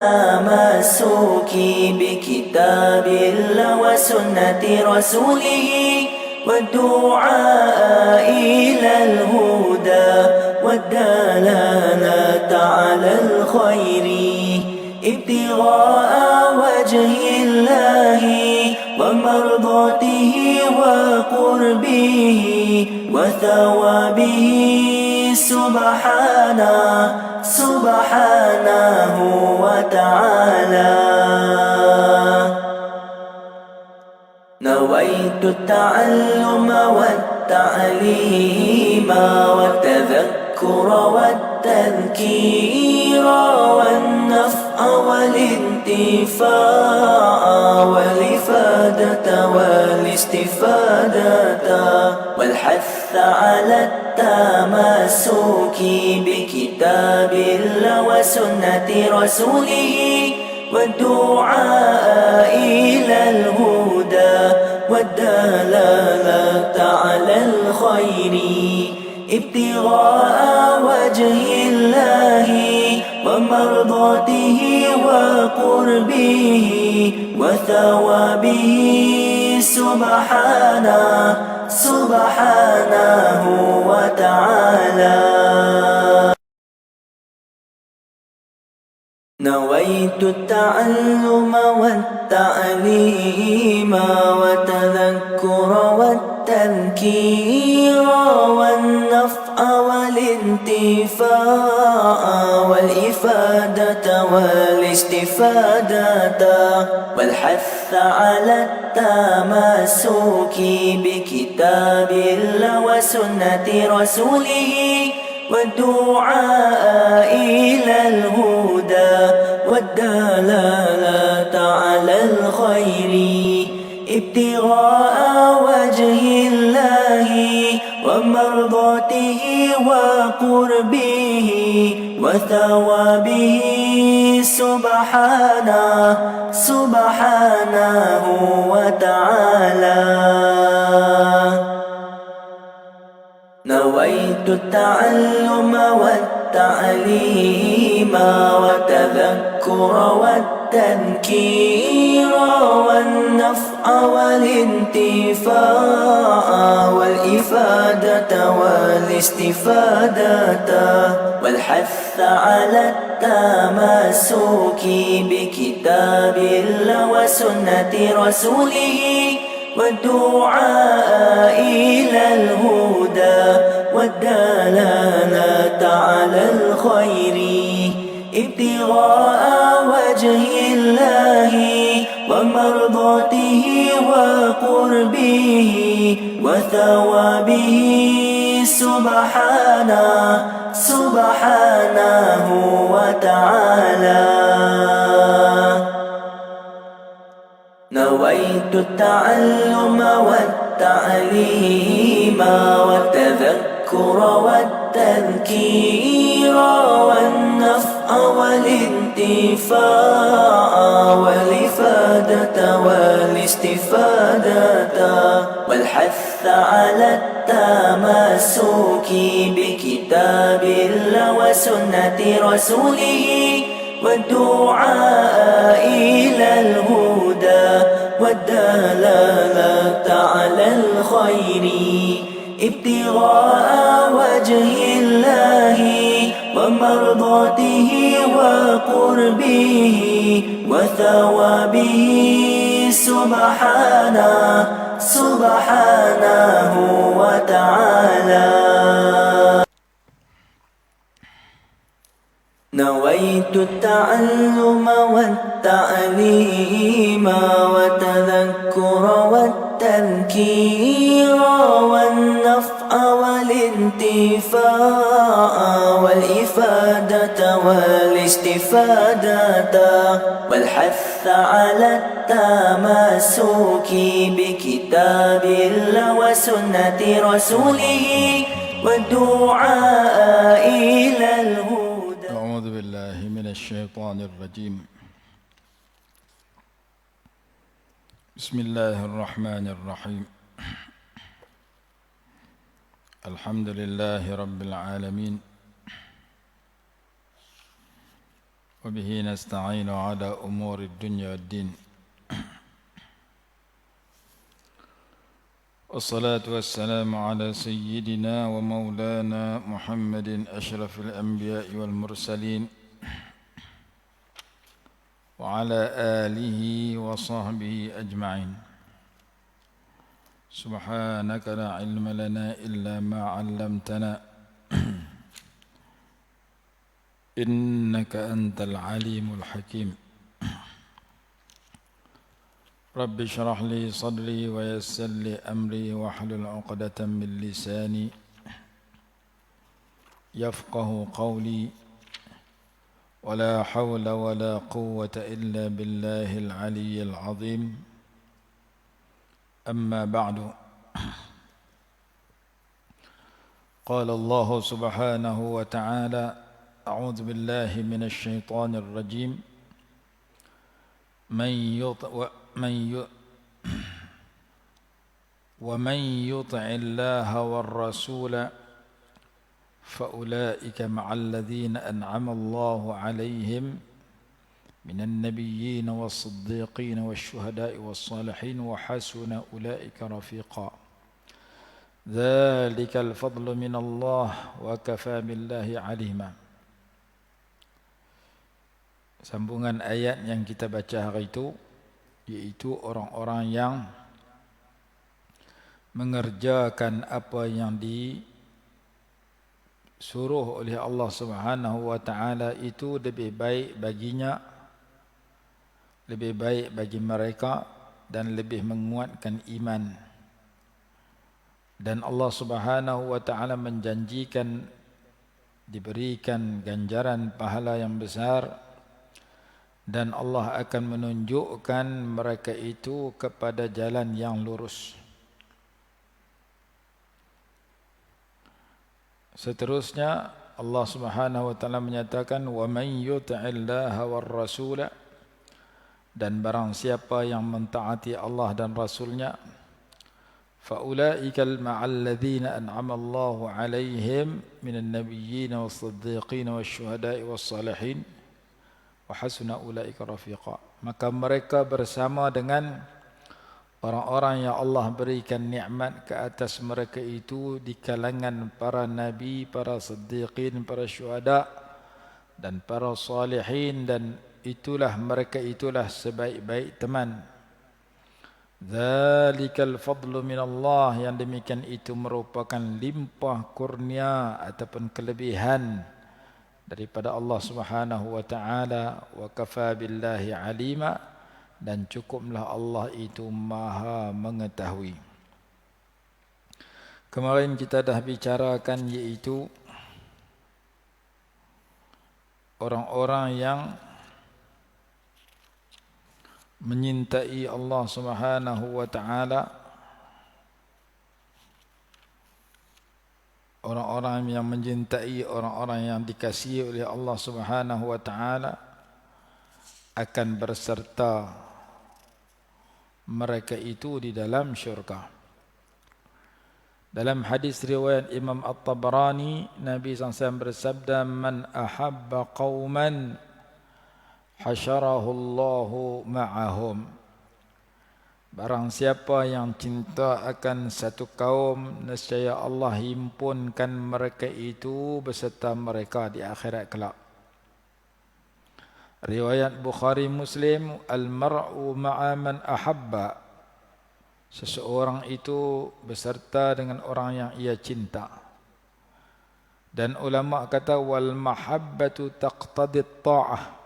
تمسكي بكتاب الله وسنة رسوله والدعاء إلى الهدى والدلالة على الخير ابتغاء وجه الله ومرضاته وقربه وثوابه سبحانه وتعالى. نويت التعلم والتعليم والتذكر والتذكير والنفع والانتفاع والإفادة والاستفادة والحث على التمسك بكتاب الله وسنة رسوله والدعاء إلى الهدى والدلالة على الخير ابتغاء وجه الله ومرضاته وقربه وثوابه سبحانه وتعالى. نويت التعلم والتعليم والتذكر والتذكير والنفع والانتفاع والإفادة والاستفادة والحث على التمسك بكتاب الله وسنة رسوله والدعاء إلى الهدى والدلالة على الخير ابتغاء وجه الله ومرضاته وقربه وثوابه سبحانه وتعالى. نويت التعلم والتعليم والتذكر والتذكير والنفع والانتفاع والإفادة والاستفادة والحث على التمسك بكتاب الله وسنة رسوله والدعاء إلى الهدى والدلالة على الخير ابتغاء وجه الله ومرضاته وقربه وثوابه سبحانه وتعالى. نويت التعلم والتعليم والتذكر والتذكير والنفع والانتفاع والإفادة والاستفادة والحث على التمسك بكتاب الله وسنة رسوله والدعاء إلى الهدى والدلالة على الخير ابتغاء وجه الله ومرضاته وقربه وثوابه سبحانه وتعالى. نويت التعلم والتعليم والتذكر والتذكير والنفع والانتفاع والإفادة والاستفادة والحث على التمسك بكتاب الله وسنة رسوله والدعاء إلى الهدى. أعوذ بالله من الشيطان الرجيم. بسم الله الرحمن الرحيم. الحمد لله رب العالمين، وبه نستعين على أمور الدنيا والدين والصلاة والسلام على سيدنا ومولانا محمد أشرف الأنبياء والمرسلين وعلى آله وصحبه أجمعين سبحانك لا علم لنا إلا ما علمتنا إنك أنت العليم الحكيم رب اشرح لي صدري ويسر لي أمري واحلل عقدة من لساني يفقه قولي ولا حول ولا قوة إلا بالله العلي العظيم أما بعد قال الله سبحانه وتعالى أعوذ بالله من الشيطان الرجيم ومن يطع الله والرسول فأولئك مع الذين أنعم الله عليهم من النبيين والصديقين والشهداء والصالحين وحسن أولئك رفيقا ذلك الفضل من الله وكفى بالله عليما. Sambungan ayat yang kita baca hari itu, yaitu orang-orang yang mengerjakan apa yang disuruh oleh Allah Subhanahu wa taala itu lebih baik baginya, lebih baik bagi mereka dan lebih menguatkan iman. Dan Allah Subhanahu wa taala menjanjikan diberikan ganjaran pahala yang besar, dan Allah akan menunjukkan mereka itu kepada jalan yang lurus. Seterusnya Allah Subhanahu wa taala menyatakan wa man yuti'illaha war rasula, dan barang siapa yang mentaati Allah dan Rasulnya, faulaika ma'al ladzina an'ama Allahu 'alaihim minan nabiyyin was-siddiqin wasyuhada'i was-salihin wa hasuna ulaika rafiqa. Maka mereka bersama dengan orang-orang yang Allah berikan nikmat ke atas mereka itu di kalangan para nabi, para siddiqin, para syuhada dan para salihin, dan mereka itulah sebaik-baik teman. Dzalikal fadlu min Allah, yang demikian itu merupakan limpah kurnia ataupun kelebihan daripada Allah Subhanahu wa taala. Wa kafa billahi alima, dan cukuplah Allah itu maha mengetahui. Kemarin kita dah bicarakan, yaitu orang-orang yang menyintai Allah Subhanahu wa taala, orang-orang yang mencintai orang-orang yang dikasihi oleh Allah Subhanahu wa taala akan berserta mereka itu di dalam syurga. Dalam hadis riwayat Imam At-Tabarani, Nabi SAW bersabda, man ahabba qauman hasyarahu Allahu ma'ahum. Barang siapa yang cinta akan satu kaum, nescaya Allah himpunkan mereka itu beserta mereka di akhirat kelak. Riwayat Bukhari Muslim, al-mar'u ma'a man ahabba. Seseorang itu beserta dengan orang yang ia cinta. Dan ulama kata wal mahabbatu taqtadi ta'ah.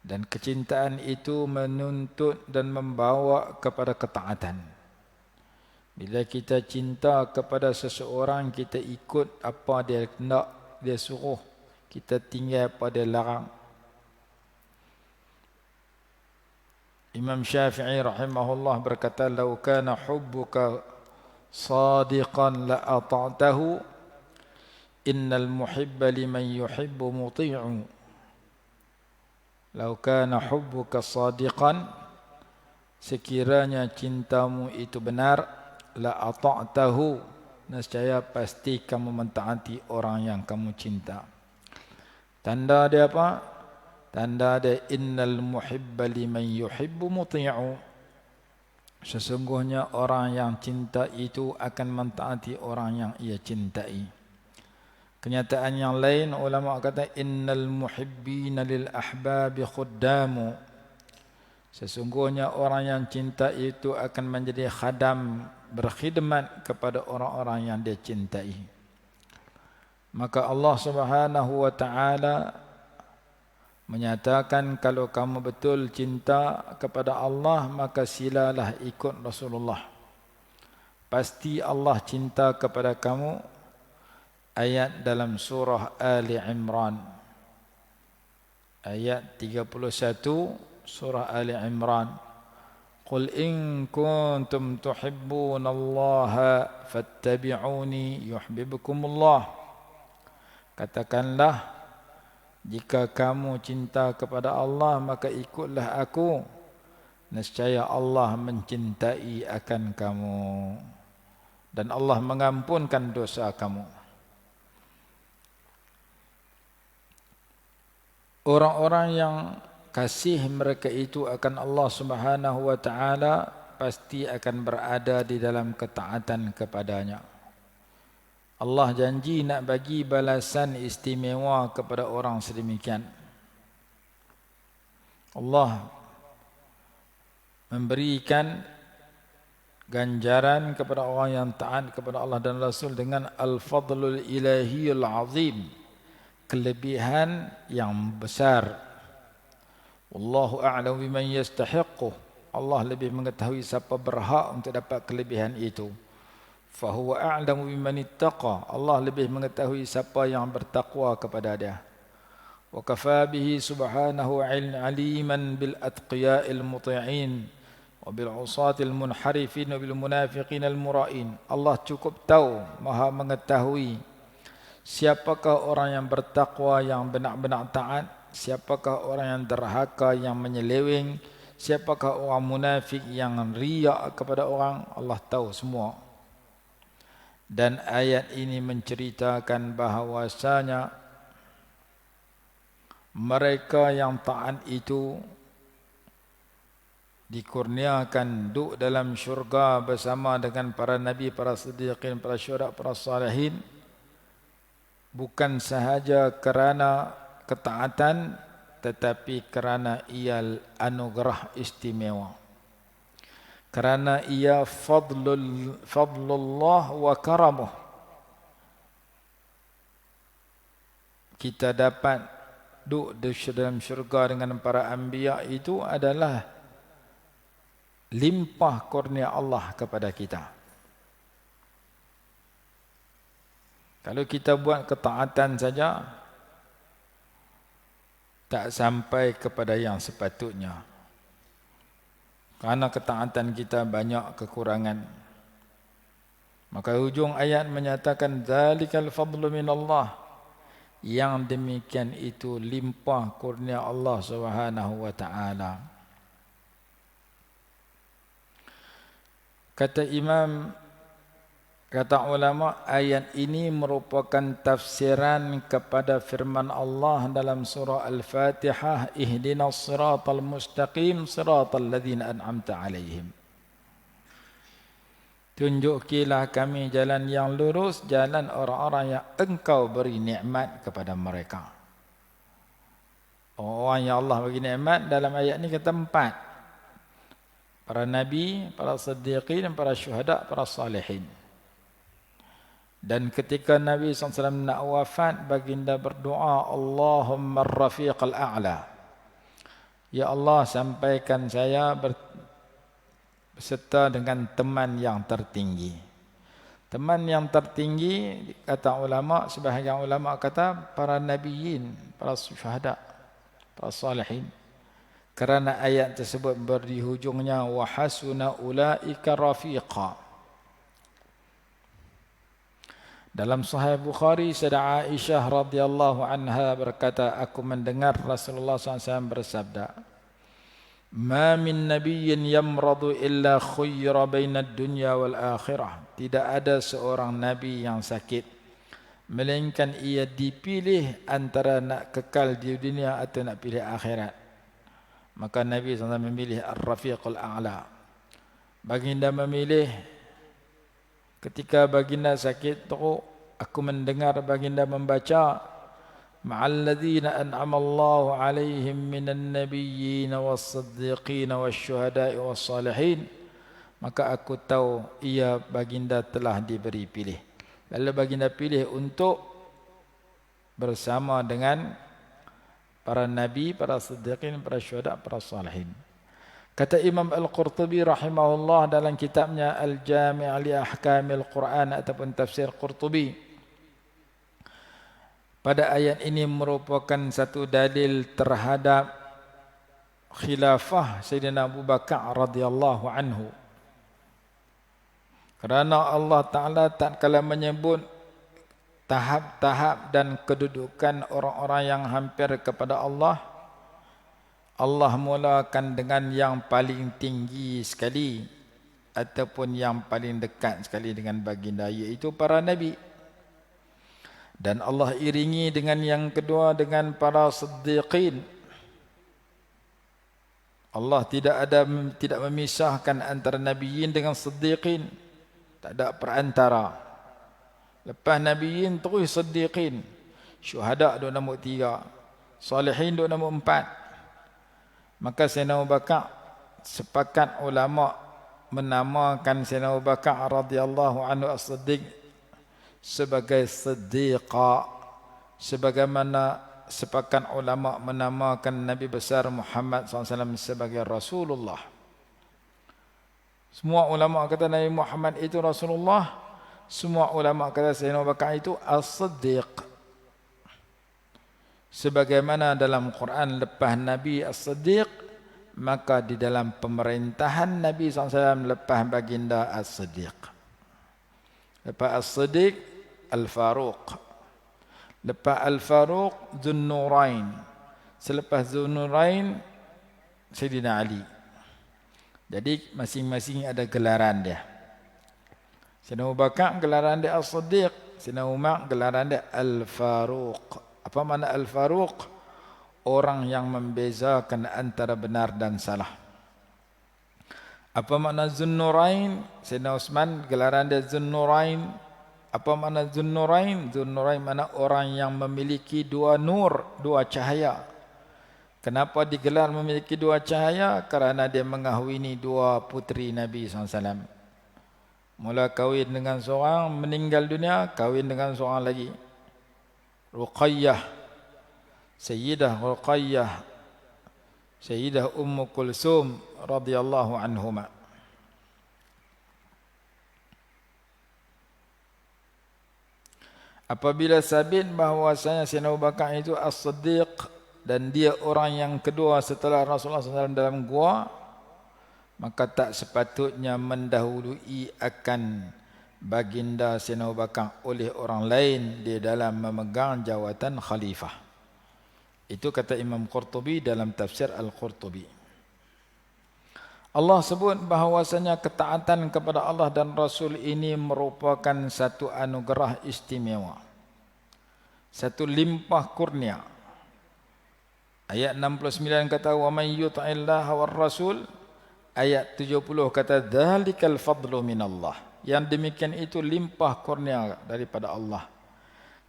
Dan kecintaan itu menuntut dan membawa kepada ketaatan. Bila kita cinta kepada seseorang, kita ikut apa dia nak, dia suruh, kita tinggal apa dia larang. Imam Syafi'i rahimahullah berkata, "Lau kana hubbuka sadiqan la ata'tahu, innal muhibba liman yuhibbu muti'u." Lau kana hubbuka sadiqan, sekiranya cintamu itu benar, la ata'tahu, nescaya pasti kamu mentaati orang yang kamu cinta. Tanda dia apa? Tanda dia innal muhibba liman yuhibbu muti'u. Sesungguhnya orang yang cinta itu akan mentaati orang yang ia cintai. Kenyataan yang lain ulama kata innal muhibbina lil ahbabi khuddamu. Sesungguhnya orang yang cinta itu akan menjadi khadam, berkhidmat kepada orang-orang yang dia cintai. Maka Allah Subhanahu wa taala menyatakan kalau kamu betul cinta kepada Allah maka silalah ikut Rasulullah. Pasti Allah cinta kepada kamu. Ayat dalam surah Ali Imran. Ayat 31 surah Ali Imran. Qul in kuntum tuhibbunallaha fattabi'uni yuhibbukumullah. Katakanlah, jika kamu cinta kepada Allah maka ikutlah aku, nescaya Allah mencintai akan kamu dan Allah mengampunkan dosa kamu. Orang-orang yang kasih mereka itu akan Allah Subhanahu wa taala pasti akan berada di dalam ketaatan kepadanya. Allah janji nak bagi balasan istimewa kepada orang sedemikian. Allah memberikan ganjaran kepada orang yang taat kepada Allah dan Rasul dengan al-fadlul ilahiyul azim, kelebihan yang besar. Wallahu a'lam biman yastahiqu. Allah lebih mengetahui siapa berhak untuk dapat kelebihan itu. Fa huwa a'lamu biman ittaqa. Allah lebih mengetahui siapa yang bertakwa kepada dia. Wa kafa bihi subhanahu aliman bil atqiya'il muti'in wa bil 'usatil munharifin wa bil munafiqin al mura'in. Allah cukup tahu, maha mengetahui siapakah orang yang bertakwa yang benar-benar taat, siapakah orang yang derhaka yang menyeleweng, siapakah orang munafik yang riak kepada orang. Allah tahu semua. Dan ayat ini menceritakan bahawasanya mereka yang taat itu dikurniakan duduk dalam syurga bersama dengan para nabi, para siddiqin, para syuhada, para salihin, bukan sahaja kerana ketaatan tetapi kerana ia anugerah istimewa, kerana ia fadlullah wa karamuh. Kita dapat duduk di dalam syurga dengan para anbiya itu adalah limpah kurnia Allah kepada kita. Kalau kita buat ketaatan saja tak sampai kepada yang sepatutnya, kerana ketaatan kita banyak kekurangan. Maka hujung ayat menyatakan zalikal fadlu minallah, yang demikian itu limpah kurnia Allah Subhanahu wa taala. Kata ulama, ayat ini merupakan tafsiran kepada firman Allah dalam surah Al-Fatihah, ihdinas siratal mustaqim siratal ladzina an'amta alaihim. Tunjukilah kami jalan yang lurus, jalan orang-orang yang engkau beri nikmat kepada mereka. Orang yang Allah bagi nikmat dalam ayat ini kata 4. Para nabi, para siddiqin, para syuhada, para salihin. Dan ketika Nabi SAW nak wafat, baginda berdoa, Allahumma ar-rafiqal a'la. Ya Allah, sampaikan saya beserta dengan teman yang tertinggi. Teman yang tertinggi, kata ulama, sebahagian ulama kata para nabiyin, para syuhada, para salihin. Kerana ayat tersebut beri hujungnya wa hasuna ulaika rafiqa. Dalam Sahih Bukhari, Sayyidah Aisyah radhiyallahu anha berkata, aku mendengar Rasulullah SAW bersabda, "Ma min nabiyyin yamradu illa khuyyira baina ad-dunya wal akhirah." Tidak ada seorang nabi yang sakit melainkan ia dipilih antara nak kekal di dunia atau nak pilih akhirat. Maka Nabi SAW memilih Ar-Rafiqul A'la. Baginda memilih ketika baginda sakit teruk, aku mendengar baginda membaca ma'al ladzina an'ama Allahu 'alaihim minan nabiyyin was-siddiqin wasyuhada'i was-salihin. Maka aku tahu ia baginda telah diberi pilih. Lalu baginda pilih untuk bersama dengan para nabi, para siddiqin, para syuhada, para salihin. Kata Imam Al-Qurtubi rahimahullah dalam kitabnya Al-Jami' li Ahkamil Quran ataupun tafsir Qurtubi, pada ayat ini merupakan satu dalil terhadap khilafah Sayyidina Abu Bakar radhiyallahu anhu. Kerana Allah Ta'ala tak kala menyebut tahap-tahap dan kedudukan orang-orang yang hampir kepada Allah, Allah mulakan dengan yang paling tinggi sekali ataupun yang paling dekat sekali dengan baginda, iaitu para nabi. Dan Allah iringi dengan yang kedua dengan para siddiqin. Allah tidak memisahkan antara nabiyin dengan siddiqin. Tak ada perantara. Lepas nabiyin terus siddiqin. Syuhada duk nombor 3. Salihin duk nombor 4. Maka Sayyidina Abu Bakar, sepakat ulama menamakan Sayyidina Abu Bakar radhiyallahu anhu as-siddiq sebagai siddiqa, sebagaimana sepakat ulama menamakan Nabi besar Muhammad SAW sebagai Rasulullah. Semua ulama kata Nabi Muhammad itu Rasulullah, semua ulama kata Sayyidina Abu Bakar itu as-siddiq. Sebagaimana dalam Quran lepas Nabi as-siddiq, maka di dalam pemerintahan Nabi SAW lepas baginda as-siddiq. Lepas as-siddiq, al-faruq. Lepas al-faruq, Zunnurain. Selepas Zunnurain, Sayyidina Ali. Jadi masing-masing ada gelaran dia. Sayyidina Abu Bakar gelaran dia as-siddiq, Sayyidina Umar gelaran dia al-faruq. Apa makna al-faruq? Orang yang membezakan antara benar dan salah. Apa makna Zunnurain? Sayyidina Utsman gelaran dia Zunnurain. Apa makna Zunnurain? Zunnurain makna orang yang memiliki dua nur, dua cahaya. Kenapa digelar memiliki dua cahaya? Kerana dia mengahwini dua puteri Nabi SAW. Mula kahwin dengan seorang, meninggal dunia, kahwin dengan seorang lagi. Ruqayyah, Sayyidah Ruqayyah, Sayyidah Ummu Kulsum radhiyallahu anhuma. Apabila sabit bahawasanya Sayyidina Abu Bakar itu as-siddiq dan dia orang yang kedua setelah Rasulullah SAW dalam gua, maka tak sepatutnya mendahului akan baginda Sayyidina Abu Bakar oleh orang lain di dalam memegang jawatan khalifah. Itu kata Imam Qurtubi dalam tafsir Al-Qurtubi. Allah sebut bahawasanya ketaatan kepada Allah dan Rasul ini merupakan satu anugerah istimewa, satu limpah kurnia. Ayat 69 kata wa man yuti'illaha war rasul. Ayat 70 kata dzalikal fadlu minallah. Yang demikian itu limpah kurnia daripada Allah.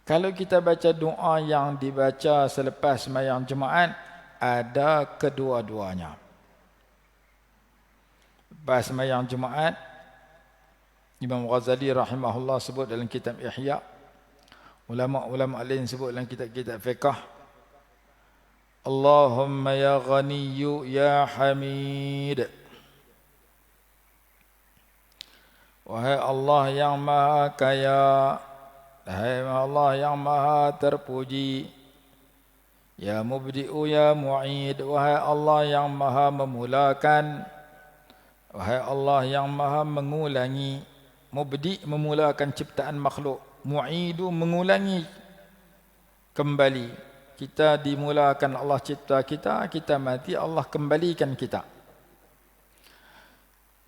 Kalau kita baca doa yang dibaca selepas sembahyang Jumaat, ada kedua-duanya. Lepas sembahyang Jumaat, Imam Ghazali rahimahullah sebut dalam kitab Ihya, ulama-ulama lain sebut dalam kitab-kitab fiqh, Allahumma ya Ghaniyyu ya Hamid. Wahai Allah yang maha kaya, wahai Allah yang maha terpuji, ya Mubdi'u ya Mu'id, wahai Allah yang maha memulakan, wahai Allah yang maha mengulangi. Mubdi' memulakan ciptaan makhluk, Mu'idu mengulangi kembali. Kita dimulakan Allah cipta kita, kita mati Allah kembalikan kita.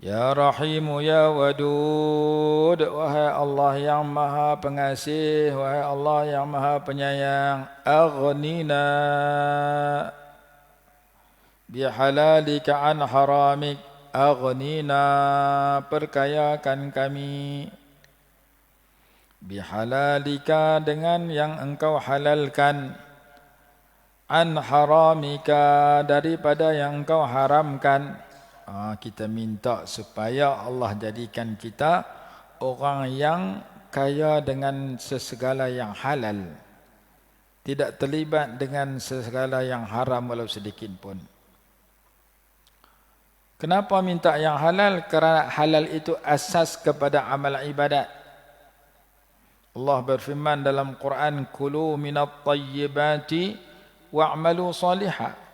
Ya Rahimu Ya Wadud, wahai Allah yang maha pengasih, wahai Allah yang maha penyayang. Aghnina bihalalika an haramik, aghnina, perkayakan kami, bihalalika, dengan yang engkau halalkan, an haramika, daripada yang engkau haramkan. Kita minta supaya Allah jadikan kita orang yang kaya dengan sesegala yang halal, tidak terlibat dengan segala yang haram walau sedikit pun. Kenapa minta yang halal? Kerana halal itu asas kepada amal ibadat. Allah berfirman dalam Quran, kulu minat tayyibati wa'malu salihah.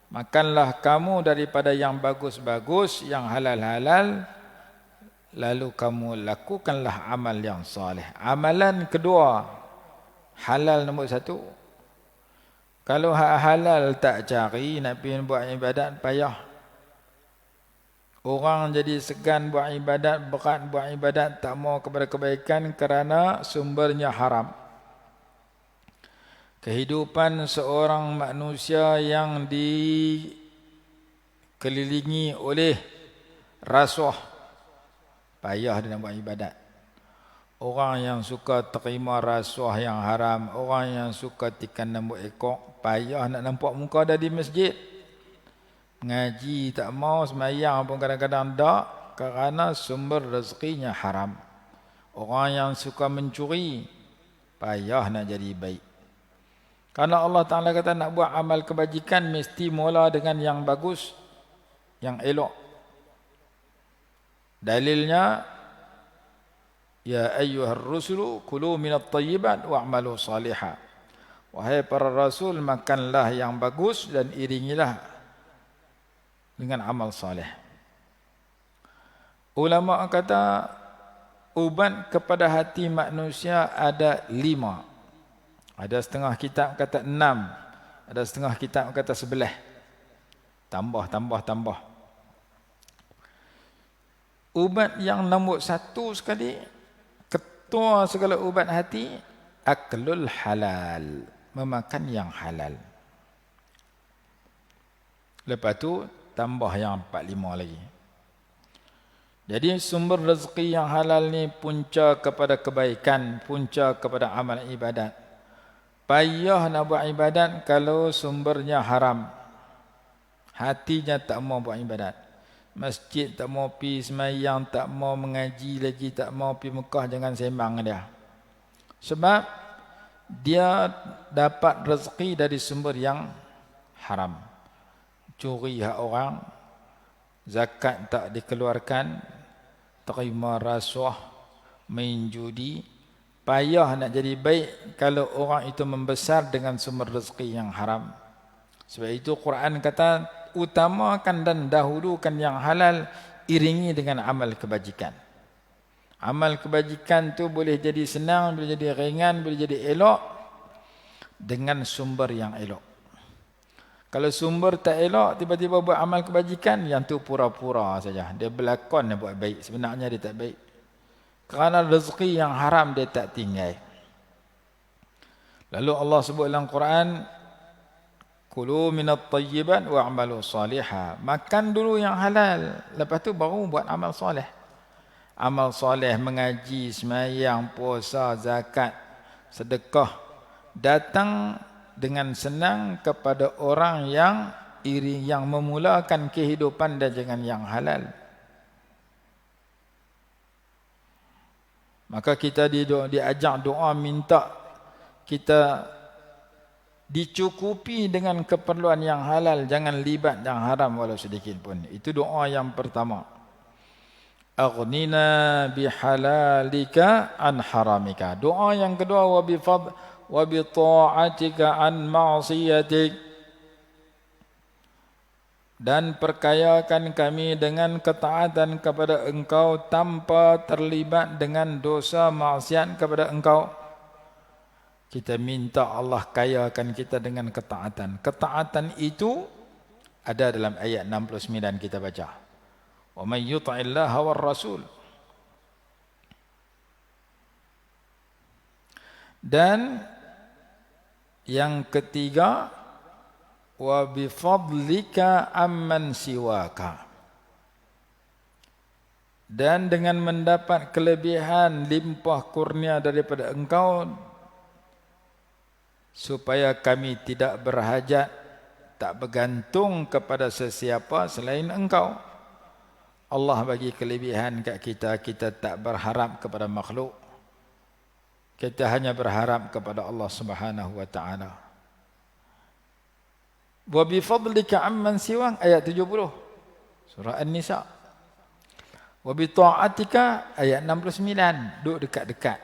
Makanlah kamu daripada yang bagus-bagus, yang halal-halal, lalu kamu lakukanlah amal yang salih. Amalan kedua, halal nombor satu. Kalau halal tak cari, nak pergi buat ibadat, payah. Orang jadi segan buat ibadat, berat buat ibadat, tak mau kepada kebaikan kerana sumbernya haram. Kehidupan seorang manusia yang dikelilingi oleh rasuah, payah dia nak buat ibadat. Orang yang suka terima rasuah yang haram, orang yang suka tikan rambut ekor, payah nak nampak muka dah di masjid. Ngaji tak mau, semayang pun kadang-kadang tak, kerana sumber rezekinya haram. Orang yang suka mencuri, payah nak jadi baik. Karena Allah Ta'ala kata nak buat amal kebajikan mesti mula dengan yang bagus, yang elok. Dalilnya, ya ayyuhar rusulu kulu minat tayyibat wa'malu salihah. Wahai para rasul, makanlah yang bagus dan iringilah dengan amal salih. Ulama kata ubat kepada hati manusia ada 5. Ada setengah kitab kata 6. Ada setengah kitab kata 11. Tambah. Ubat yang nombor 1 sekali, ketua segala ubat hati, aklul halal, memakan yang halal. Lepas tu tambah yang 4-5 lagi. Jadi sumber rezeki yang halal ni punca kepada kebaikan, punca kepada amal ibadat. Payah nak buat ibadat kalau sumbernya haram. Hatinya tak mau buat ibadat. Masjid tak mau pergi semayang, tak mau mengaji lagi, tak mau pergi Mekah, jangan sembang dia. Sebab dia dapat rezeki dari sumber yang haram. Curi hak orang, zakat tak dikeluarkan, terima rasuah, main judi. Payah nak jadi baik kalau orang itu membesar dengan sumber rezeki yang haram. Sebab itu Quran kata utamakan dan dahulukan yang halal, iringi dengan amal kebajikan. Amal kebajikan tu boleh jadi senang, boleh jadi ringan, boleh jadi elok dengan sumber yang elok. Kalau sumber tak elok, tiba-tiba buat amal kebajikan, yang tu pura-pura saja. Dia berlakon dia buat baik, sebenarnya dia tak baik. Kerana rezeki yang haram dia tak tinggal. Lalu Allah sebut dalam Quran, kulu minat tayyibat wa'malu salihah. Makan dulu yang halal, lepas tu baru buat amal soleh. Amal soleh mengaji, semayang, puasa, zakat, sedekah, datang dengan senang kepada orang yang iri, yang memulakan kehidupan dia dengan yang halal. Maka kita diajak doa, minta kita dicukupi dengan keperluan yang halal, jangan libat yang haram walau sedikit pun. Itu doa yang pertama. Aghnina bihalalika an haramika. Doa yang kedua, wa bi ta'atika an ma'siyatik. Dan perkayakan kami dengan ketaatan kepada engkau tanpa terlibat dengan dosa maksiat kepada engkau. Kita minta Allah kayakan kita dengan ketaatan. Ketaatan itu ada dalam ayat 69 kita baca. Wa man yuti'illaha war rasul. Dan yang ketiga, wa bifadlika amman siwaka. Dan dengan mendapat kelebihan limpah kurnia daripada engkau, supaya kami tidak berhajat, tak bergantung kepada sesiapa selain engkau. Allah bagi kelebihan kat kita, kita tak berharap kepada makhluk. Kita hanya berharap kepada Allah Subhanahu wa taala. Wa bi fadlika amman siwak, ayat 70 surah An-Nisa. Wa bi ta'atika, ayat 69, duduk dekat-dekat.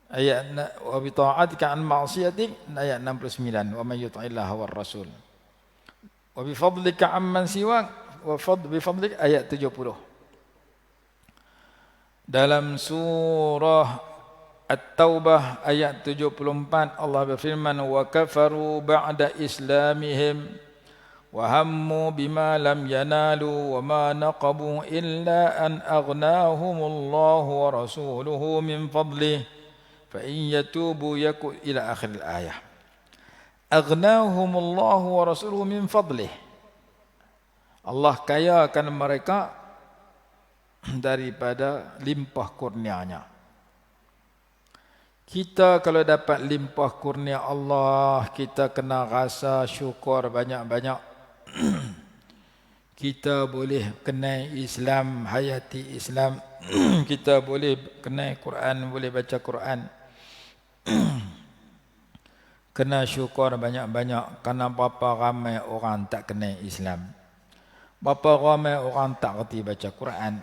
Ayat wa bi ta'atika an ma'siyatik, ayat 69, wa may yuti'illaha war rasul. Wa bi fadlika amman siwak, wa bi fadlika, ayat 70. Dalam surah At-Taubah ayat 74, Allah berfirman, wa kafaru ba'da islamihim wa hammu bima lam yanalu wa ma naqabu illa an aghnahumullahu wa rasuluhu min fadlih fa in yatubu yaku, ila akhir al-ayah. Aghnahumullahu wa rasuluhu min fadlih. Allah kayakan mereka daripada limpah kurnianya. Kita kalau dapat limpah kurnia Allah, kita kena rasa syukur banyak-banyak. Kita boleh kenal Islam, hayati Islam. Kita boleh kenal Quran, boleh baca Quran. Kena syukur banyak-banyak. Kerana berapa ramai orang tak kenal Islam, berapa ramai orang tak reti baca Quran.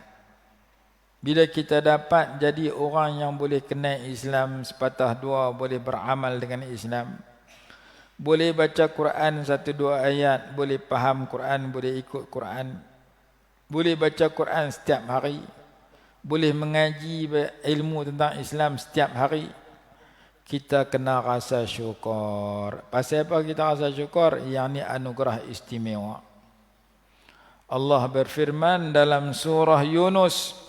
Bila kita dapat jadi orang yang boleh kenal Islam sepatah dua, boleh beramal dengan Islam, boleh baca Quran satu dua ayat, boleh faham Quran, boleh ikut Quran, boleh baca Quran setiap hari, boleh mengaji ilmu tentang Islam setiap hari, kita kena rasa syukur. Pasal apa kita rasa syukur? Yang ni anugerah istimewa. Allah berfirman dalam surah Yunus,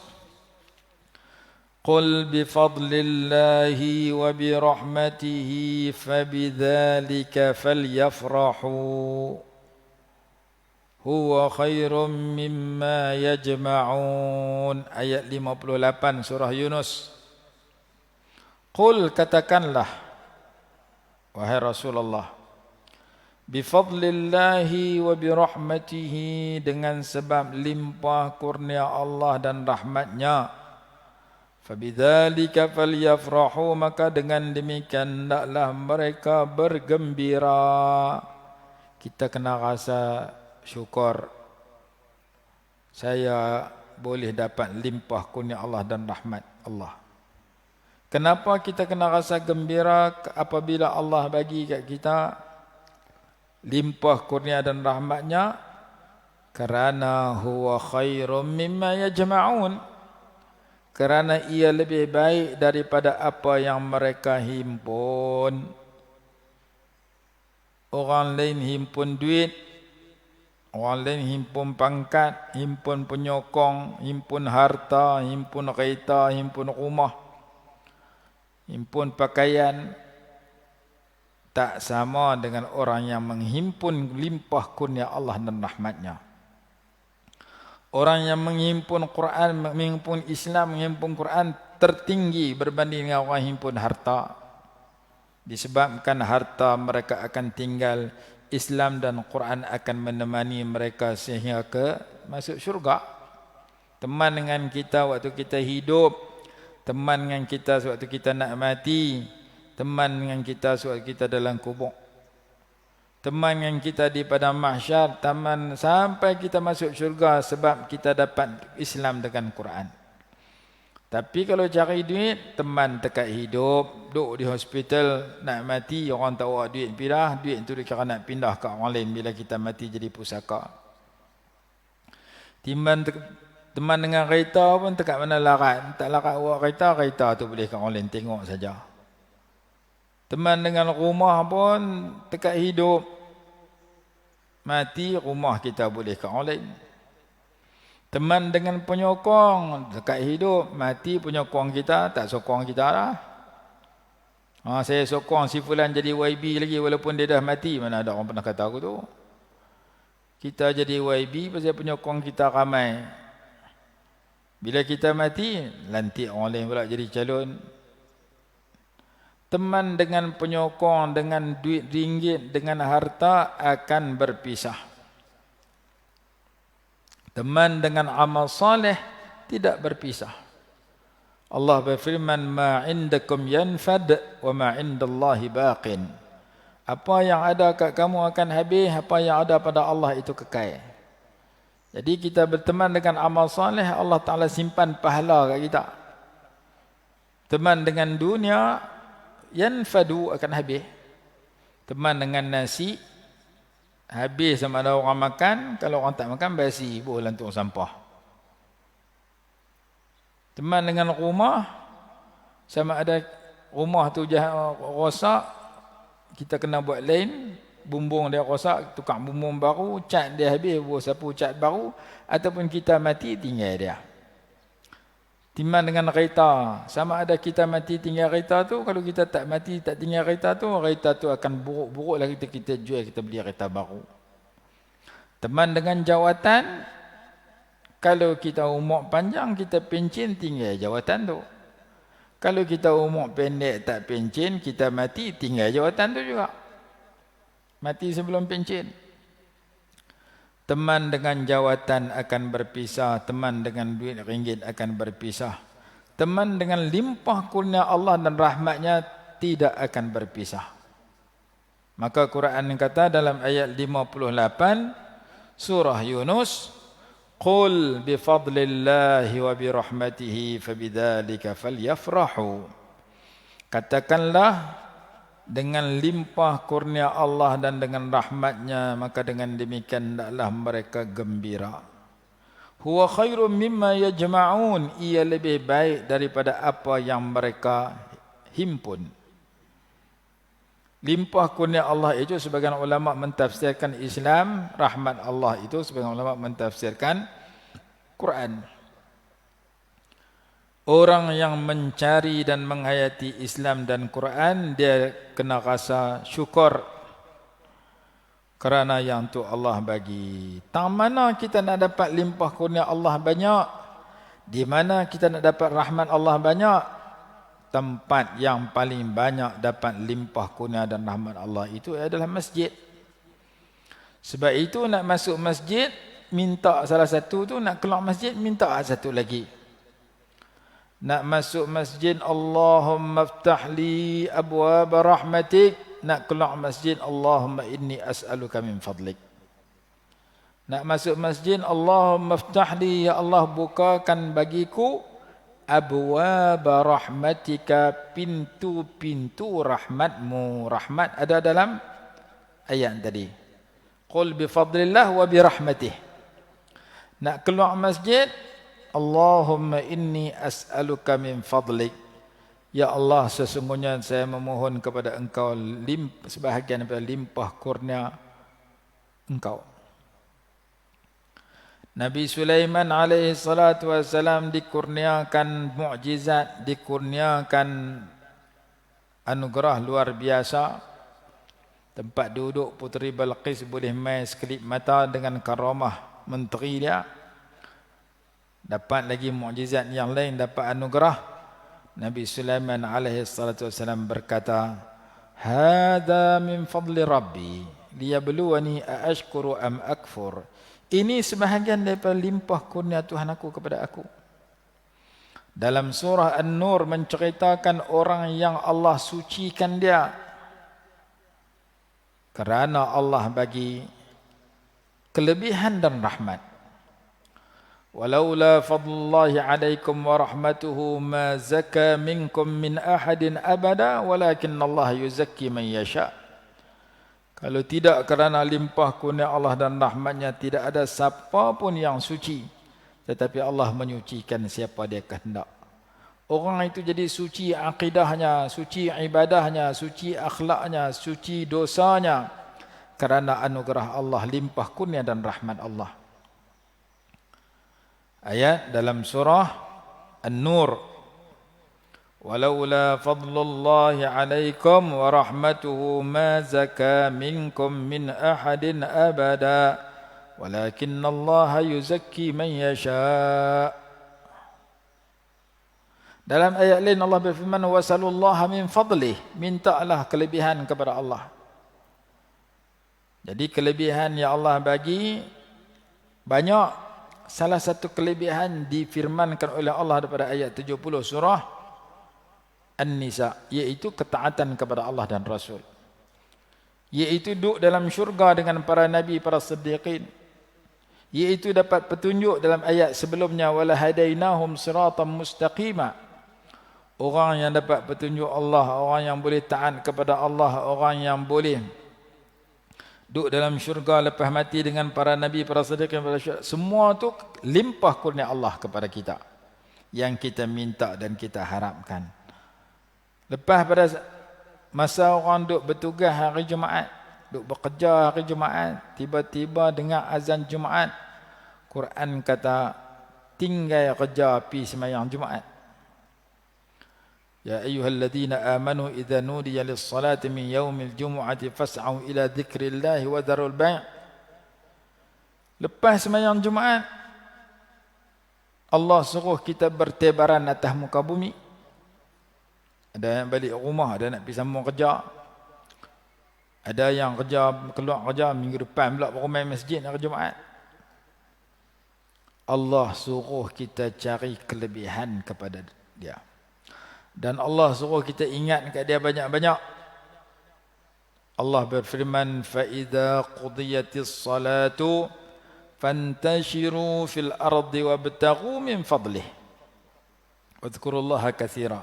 قل بفضل الله وبرحمته فبذلك فليفرحوا هو خير مما يجمعون. Ayat 58 surah Yunus. Qul, katakanlah wahai Rasulullah, bifadlillahi wa birahmatihi, dengan sebab limpah kurnia Allah dan rahmatnya, fabidzalika falyafrahu, maka dengan demikian hendaklah mereka bergembira. Kita kena rasa syukur, saya boleh dapat limpah kurnia Allah dan rahmat Allah. Kenapa kita kena rasa gembira apabila Allah bagi kat kita limpah kurnia dan rahmatnya? Kerana huwa khairum mimma yajma'un, kerana ia lebih baik daripada apa yang mereka himpun. Orang lain himpun duit, orang lain himpun pangkat, himpun penyokong, himpun harta, himpun kereta, himpun rumah, himpun pakaian. Tak sama dengan orang yang menghimpun limpah kurnia Allah dan rahmatnya. Orang yang menghimpun Quran, menghimpun Islam, menghimpun Quran tertinggi berbanding dengan orang himpun harta. Disebabkan harta mereka akan tinggal, Islam dan Quran akan menemani mereka sehingga ke masuk syurga. Teman dengan kita waktu kita hidup, teman dengan kita sewaktu kita nak mati, teman dengan kita sewaktu kita dalam kubur, teman dengan kita di padang mahsyar, teman sampai kita masuk syurga sebab kita dapat Islam dengan Quran. Tapi kalau cari duit, teman dekat hidup, duduk di hospital, nak mati, orang tak bawa duit pindah, duit tu dikira nak pindah ke orang lain bila kita mati jadi pusaka. Teman dengan kereta pun dekat mana larat, tak larat bawa kereta, kereta tu boleh ke orang lain tengok saja. Teman dengan rumah pun dekat hidup, mati rumah kita boleh ke orang lain. Teman dengan penyokong dekat hidup, mati penyokong kita tak sokong kita lah. Saya sokong si fulan jadi YB lagi walaupun dia dah mati. Mana ada orang pernah kata aku tu. Kita jadi YB pasal penyokong kita ramai. Bila kita mati, lantik orang lain pula jadi calon. Teman dengan penyokong, dengan duit ringgit, dengan harta akan berpisah. Teman dengan amal saleh tidak berpisah. Allah berfirman, ma indakum yanfad wa ma indallahi baqin. Apa yang ada kat kamu akan habis, apa yang ada pada Allah itu kekal. Jadi kita berteman dengan amal saleh, Allah Taala simpan pahala kat kita. Teman dengan dunia, yanfadu akan habis. Teman dengan nasi, habis sama ada orang makan, kalau orang tak makan basi, boleh lantung sampah. Teman dengan rumah, sama ada rumah tu rosak, kita kena buat lain, bumbung dia rosak, tukar bumbung baru, cat dia habis, buat sapu cat baru, ataupun kita mati tinggal dia. Timbang dengan kereta, sama ada kita mati tinggal kereta tu, kalau kita tak mati tak tinggal kereta tu akan buruk-buruk lah, kita jual, kita beli kereta baru. Teman dengan jawatan, kalau kita umur panjang, kita pencen tinggal jawatan tu. Kalau kita umur pendek tak pencen, kita mati tinggal jawatan tu juga. Mati sebelum pencen. Teman dengan jawatan akan berpisah, teman dengan duit ringgit akan berpisah. Teman dengan limpah kurnia Allah dan rahmatnya tidak akan berpisah. Maka Quran kata dalam ayat 58 surah Yunus, qul bi fadlillahi wa bi rahmatihi fabidzalika falyafrahu. Katakanlah, dengan limpah kurnia Allah dan dengan rahmatnya, maka dengan demikian hendaklah mereka gembira. Huwa khairum mimma yajma'un, ia lebih baik daripada apa yang mereka himpun. Limpah kurnia Allah itu sebagian ulama mentafsirkan Islam, rahmat Allah itu sebagian ulama mentafsirkan Quran. Orang yang mencari dan menghayati Islam dan Quran, dia kena rasa syukur kerana yang tu Allah bagi. Tang mana kita nak dapat limpah kurnia Allah banyak? Di mana kita nak dapat rahmat Allah banyak? Tempat yang paling banyak dapat limpah kurnia dan rahmat Allah itu adalah masjid. Sebab itu nak masuk masjid, minta salah satu tu, nak keluar masjid, minta satu lagi. Nak masuk masjid, Allahumma aftah li abwaab rahmatik. Nak keluar masjid, Allahumma inni as'aluka min fadlik. Nak masuk masjid, Allahumma aftah li, ya Allah bukakan bagiku abwaab rahmatika, pintu-pintu rahmatmu. Rahmat ada dalam ayat tadi. Qul bi fadlillah wa bi rahmatih. Nak keluar masjid, Allahumma inni as'aluka min fadlik. Ya Allah, sesungguhnya saya memohon kepada Engkau sebahagian daripada limpah kurnia Engkau. Nabi Sulaiman alaihi salatu wassalam dikurniakan mukjizat, dikurniakan anugerah luar biasa. Tempat duduk Puteri Balqis boleh main sekelip mata dengan karamah menteri dia. Dapat lagi mukjizat yang lain, dapat anugerah. Nabi Sulaiman alaihi salatu wasallam berkata, "Hada min fadli Rabbi liyabluwani aashkuru am akfur." Ini sebahagian daripada limpah kurnia Tuhan aku kepada aku. Dalam surah An-Nur menceritakan orang yang Allah sucikan dia kerana Allah bagi kelebihan dan rahmat. Walaula fadlullahi alaikum wa rahmatuhu ma zaka minkum min ahadin abada walakinna Allah yuzakki man yasha. Kalau tidak kerana limpah kurnia Allah dan rahmatnya, tidak ada siapa pun yang suci, tetapi Allah menyucikan siapa dia kehendak. Orang itu jadi suci akidahnya, suci ibadahnya, suci akhlaknya, suci dosanya, kerana anugerah Allah, limpah kurnia dan rahmat Allah. Ayat dalam surah An-Nur, walaula fadlullahi alaikum wa rahmatuhu ma zaka minkum min ahadin abada walakinnallaha yuzakki man yasha. Dalam ayat lain Allah berfirman, wasalullaha min fadlih, mintalah kelebihan kepada Allah. Jadi kelebihan yang Allah bagi banyak. Salah satu kelebihan difirmankan oleh Allah daripada ayat 70 surah An-Nisa, iaitu ketaatan kepada Allah dan Rasul, iaitu duduk dalam syurga dengan para nabi, para siddiqin, iaitu dapat petunjuk dalam ayat sebelumnya, wala hadainahum siratan mustaqima. Orang yang dapat petunjuk Allah, orang yang boleh taat kepada Allah, orang yang boleh duduk dalam syurga lepas mati dengan para nabi, para siddiqin, para syuhada. Semua tu limpah kurnia Allah kepada kita, yang kita minta dan kita harapkan. Lepas pada masa orang duduk bertugas hari Jumaat, duduk bekerja hari Jumaat, tiba-tiba dengar azan Jumaat, Quran kata tinggal kerja pi sembahyang Jumaat. Ya ayyuhalladzina amanu idza nudiya lis-salati min yaumil jumu'ati fas'au ila dzikrillahi wa dharul bai'. Lepas sembahyang Jumaat, Allah suruh kita bertebaran atas muka bumi. Ada yang balik rumah, ada nak pergi sambung kerja. Ada yang kerja, keluar kerja, minggu depan pula baru main masjid hari Jumaat. Allah suruh kita cari kelebihan kepada dia. Dan Allah suruh kita ingat kat dia banyak-banyak. Allah berfirman, فَإِذَا قُضِيَتِ الصَّلَاةُ فَانْتَشِرُوا فِي الْأَرْضِ وَابْتَغُوا مِنْ فَضْلِهِ وَاذْكُرُوا اللَّهَ كَثِيرًا.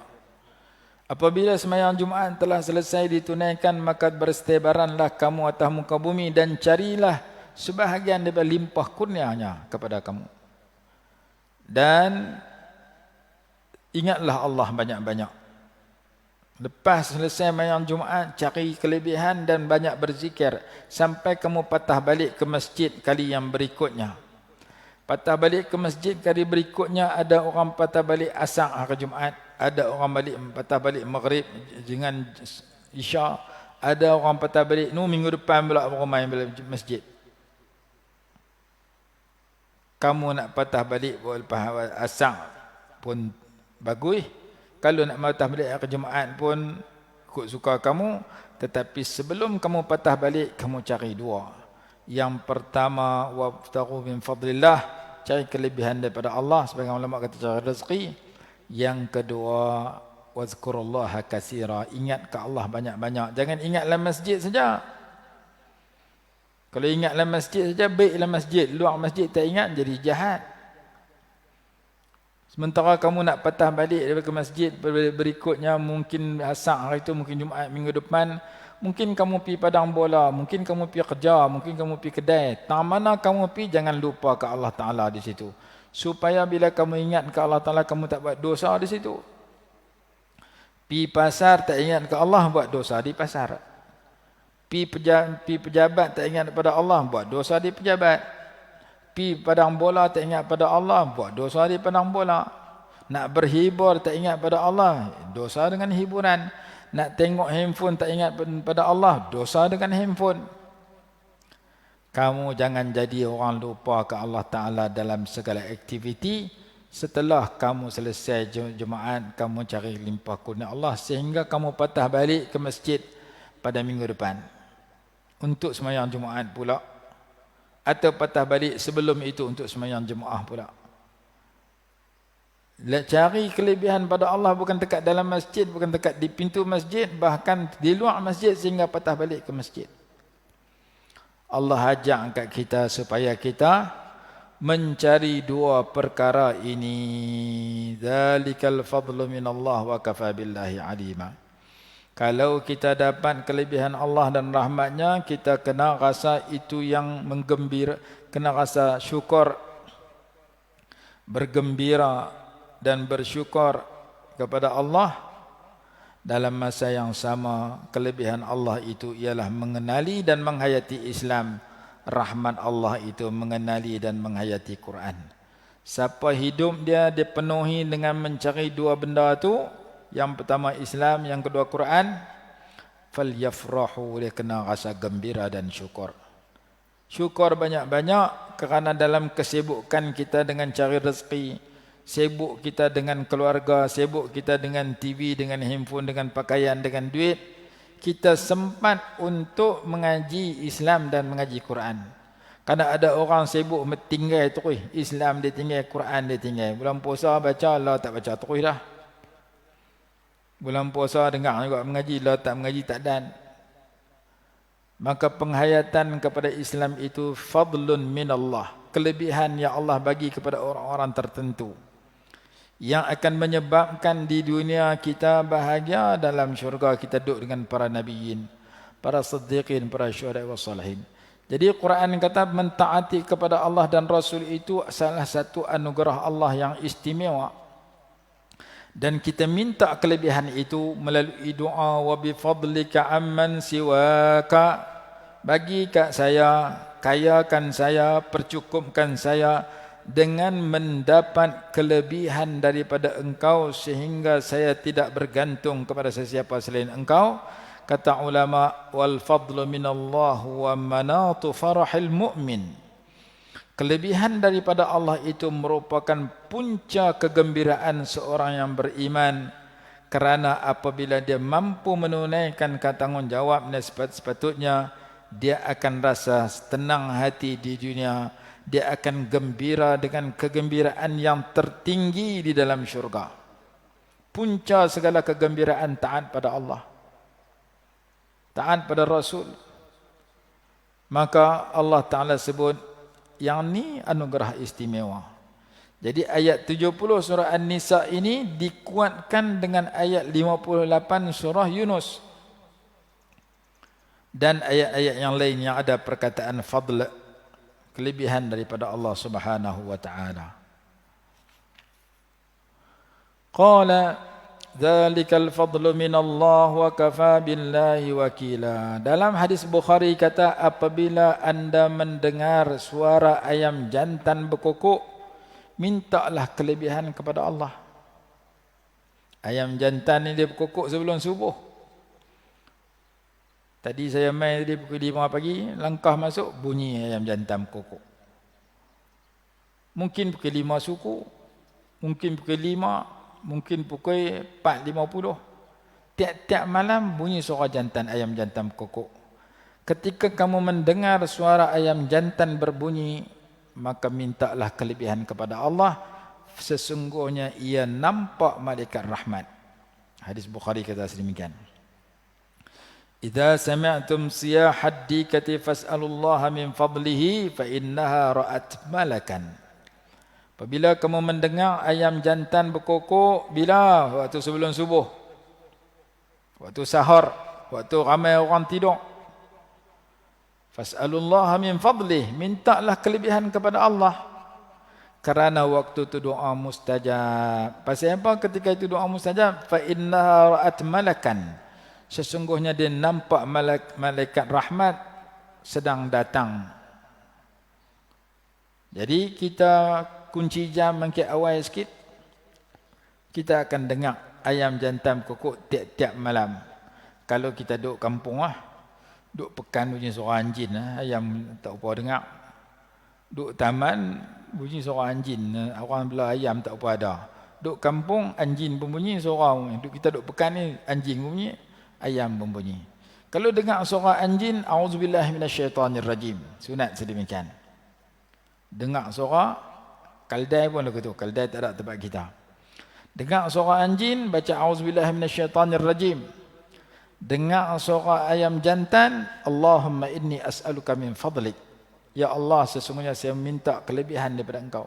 Apabila sembahyang Jumaat telah selesai ditunaikan, maka berstebaranlah kamu atas muka bumi dan carilah sebahagian daripada limpah kurnianya kepada kamu. Dan ingatlah Allah banyak-banyak. Lepas selesai sembahyang Jumaat, cari kelebihan dan banyak berzikir sampai kamu patah balik ke masjid kali yang berikutnya. Patah balik ke masjid kali berikutnya, ada orang patah balik asar hari Jumaat, ada orang patah balik maghrib dengan isya, ada orang patah balik minggu depan pula baru main balik masjid. Kamu nak patah balik lepas asar pun bagus. Kalau nak patah balik hari Jumaat pun ikut suka kamu. Tetapi sebelum kamu patah balik, kamu cari dua. Yang pertama, wabtaghu min fadlillah, cari kelebihan daripada Allah, sebagai ulama kata cari rezeki. Yang kedua, wazkurullaha katsira, ingat ke Allah banyak-banyak. Jangan ingat dalam masjid saja. Kalau ingat dalam masjid saja, baik dalam masjid. Luar masjid tak ingat, jadi jahat. Sementara kamu nak patah balik daripada masjid berikutnya, mungkin asar hari itu, mungkin Jumaat minggu depan, mungkin kamu pergi padang bola, mungkin kamu pergi kerja, mungkin kamu pergi kedai. Tak mana kamu pergi, jangan lupa ke Allah Ta'ala di situ. Supaya bila kamu ingat ke Allah Ta'ala, kamu tak buat dosa di situ. Pergi pasar, tak ingat ke Allah, buat dosa di pasar. Pergi pejabat, tak ingat kepada Allah, buat dosa di pejabat. Pi padang bola, tak ingat pada Allah, buat dosa di padang bola. Nak berhibur, tak ingat pada Allah, dosa dengan hiburan. Nak tengok handphone, tak ingat pada Allah, dosa dengan handphone. Kamu jangan jadi orang lupa ke Allah Ta'ala dalam segala aktiviti. Setelah kamu selesai Jumaat, kamu cari limpah kurnia Allah sehingga kamu patah balik ke masjid pada minggu depan untuk sembahyang Jumaat pula. Atau patah balik sebelum itu untuk sembahyang Jumaat pula. Cari kelebihan pada Allah bukan dekat dalam masjid, bukan dekat di pintu masjid, bahkan di luar masjid sehingga patah balik ke masjid. Allah ajak kat kita supaya kita mencari dua perkara ini. Dzalikal fadlu minallah wa kafa billahi alima. Kalau kita dapat kelebihan Allah dan rahmatnya, kita kena rasa itu yang menggembira, kena rasa syukur, bergembira dan bersyukur kepada Allah. dalam masa yang sama kelebihan Allah itu ialah mengenali dan menghayati Islam. Rahmat Allah itu mengenali dan menghayati Quran. Siapa hidup dia dipenuhi dengan mencari dua benda tu, yang pertama Islam, yang kedua Quran, falyafrahu, dia kena rasa gembira dan syukur. Syukur banyak-banyak kerana dalam kesibukan kita dengan cari rezeki, sibuk kita dengan keluarga, sibuk kita dengan TV, dengan handphone, dengan pakaian, dengan duit, kita sempat untuk mengaji Islam dan mengaji Quran. Karena ada orang sibuk tinggal terus Islam dia tinggal, Quran dia tinggal. Bulan puasa baca, Allah tak baca terus dah. Bulan puasa dengar juga mengaji, Allah tak mengaji tak dan. Maka penghayatan kepada Islam itu fadlun minallah, kelebihan yang Allah bagi kepada orang-orang tertentu, yang akan menyebabkan di dunia kita bahagia, dalam syurga kita duduk dengan para nabiyin, para siddiqin, para syuhada wa salihin. Jadi Quran kata mentaati kepada Allah dan Rasul itu salah satu anugerah Allah yang istimewa. Dan kita minta kelebihan itu melalui doa, wa bi fadlika amman siwaka, bagi kat saya, kayakan saya, percukupkan saya dengan mendapat kelebihan daripada engkau sehingga saya tidak bergantung kepada sesiapa selain engkau. Kata ulama, wal fadlu minallah wa manatu farahil mu'min. Kelebihan daripada Allah itu merupakan punca kegembiraan seorang yang beriman, kerana apabila dia mampu menunaikan tanggungjawabnya sepatutnya, dia akan rasa tenang hati di dunia, dia akan gembira dengan kegembiraan yang tertinggi di dalam syurga. Punca segala kegembiraan taat pada Allah, taat pada Rasul. Maka Allah Ta'ala sebut yang ni anugerah istimewa. Jadi ayat 70 surah An-Nisa ini dikuatkan dengan ayat 58 surah Yunus. Dan ayat-ayat yang lain yang ada perkataan fadl, kelebihan daripada Allah Subhanahu wa taala. Qala dzalikal fadlu minallah wa kafa billahi wakila. Dalam hadis Bukhari kata, apabila anda mendengar suara ayam jantan berkokok, mintalah kelebihan kepada Allah. Ayam jantan ini dia berkokok sebelum subuh. Tadi saya main tadi pukul 5 pagi, langkah masuk bunyi ayam jantan kokok. Mungkin pukul 5 suku, mungkin pukul 5, mungkin pukul 4.50. Tiap-tiap malam bunyi suara jantan, ayam jantan kokok. Ketika kamu mendengar suara ayam jantan berbunyi, maka mintalah kelebihan kepada Allah. Sesungguhnya ia nampak malaikat rahmat. Hadis Bukhari kata sedemikian. Idza sami'tum siyahad dikati fas'alullaha min fadlihi fa innaha ra'at malakan. Apabila kamu mendengar ayam jantan berkokok, bila? Waktu sebelum subuh, waktu sahur, waktu ramai orang tidur. Fas'alullaha min fadlih, mintalah kelebihan kepada Allah, kerana waktu itu doa mustajab. Pasal apa ketika itu doa mustajab? Fa innaha ra'at malakan, sesungguhnya dia nampak malaikat rahmat sedang datang. Jadi kita kunci jam makin awal sikit, kita akan dengar ayam jantan kokok tiap-tiap malam. Kalau kita duduk kampung duduk pekan bunyi suara anjing, ayam tak apa dengar. Duduk taman bunyi suara anjing, orang belah ayam tak apa ada. Duduk kampung anjing pun bunyi suara. Kita duduk pekan ni anjing pun bunyi, ayam pun bunyi. Kalau dengar suara anjing, auzubillahi minasyaitanirrajim, sunat sedemikian. Dengar suara kaldai pun lagu tu, kaldai tak ada tempat kita. Dengar suara anjing, baca auzubillahi minasyaitanirrajim. Dengar suara ayam jantan, Allahumma inni as'aluka min fadlik. Ya Allah, sesungguhnya saya minta kelebihan daripada engkau.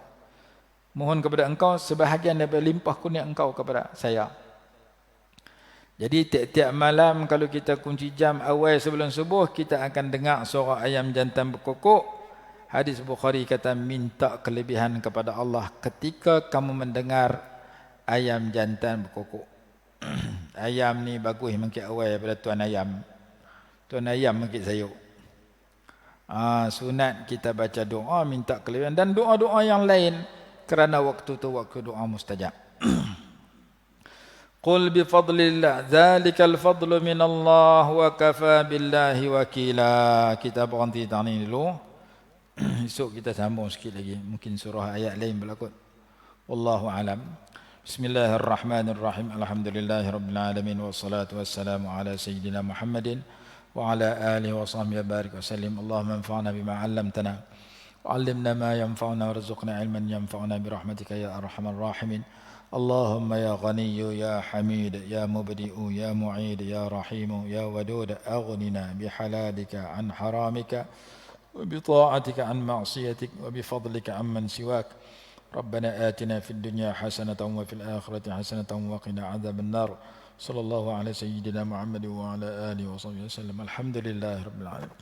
Mohon kepada engkau sebahagian daripada limpah kurnia engkau kepada saya. Jadi tiap-tiap malam kalau kita kunci jam awal sebelum subuh, kita akan dengar suara ayam jantan berkokok. Hadis Bukhari kata, minta kelebihan kepada Allah ketika kamu mendengar ayam jantan berkokok. ayam ni bagus mengkit awal daripada tuan ayam. Tuan ayam mengkit sayur. Sunat kita baca doa minta kelebihan dan doa-doa yang lain kerana waktu tu waktu doa mustajab. Qul bi fadlillah dzalikal fadlu min Allah wa kafa billahi wakila. Kita berhenti tadi dulu. Esok kita sambung sikit lagi, mungkin surah ayat lain berlakon. Wallahu alam. Bismillahirrahmanirrahim. Alhamdulillahirabbil alamin wassalatu wassalamu ala sayyidina Muhammadin wa ala alihi wa sahbihi barik wa sallim. Allahumma anfa'na bima 'allamtana wa 'allimna ma yanfa'una warzuqna 'ilman yanfa'una bi rahmatika ya arhamar rahimin. Allahumma ya Ghaniyyu ya Hamid ya Mubdi'u ya Mu'id ya Rahimu ya Wadud aghnina bihalalika an haramika wa bi ta'atika an ma'siyatik wa bi fadlika amman siwak. Rabbana atina fid dunya hasanatan wa fil akhirati hasanatan wa qina adzaban nar. Sallallahu ala sayyidina Muhammad wa ala alihi wa sahbihi wasallam. Alhamdulillahirabbil alamin.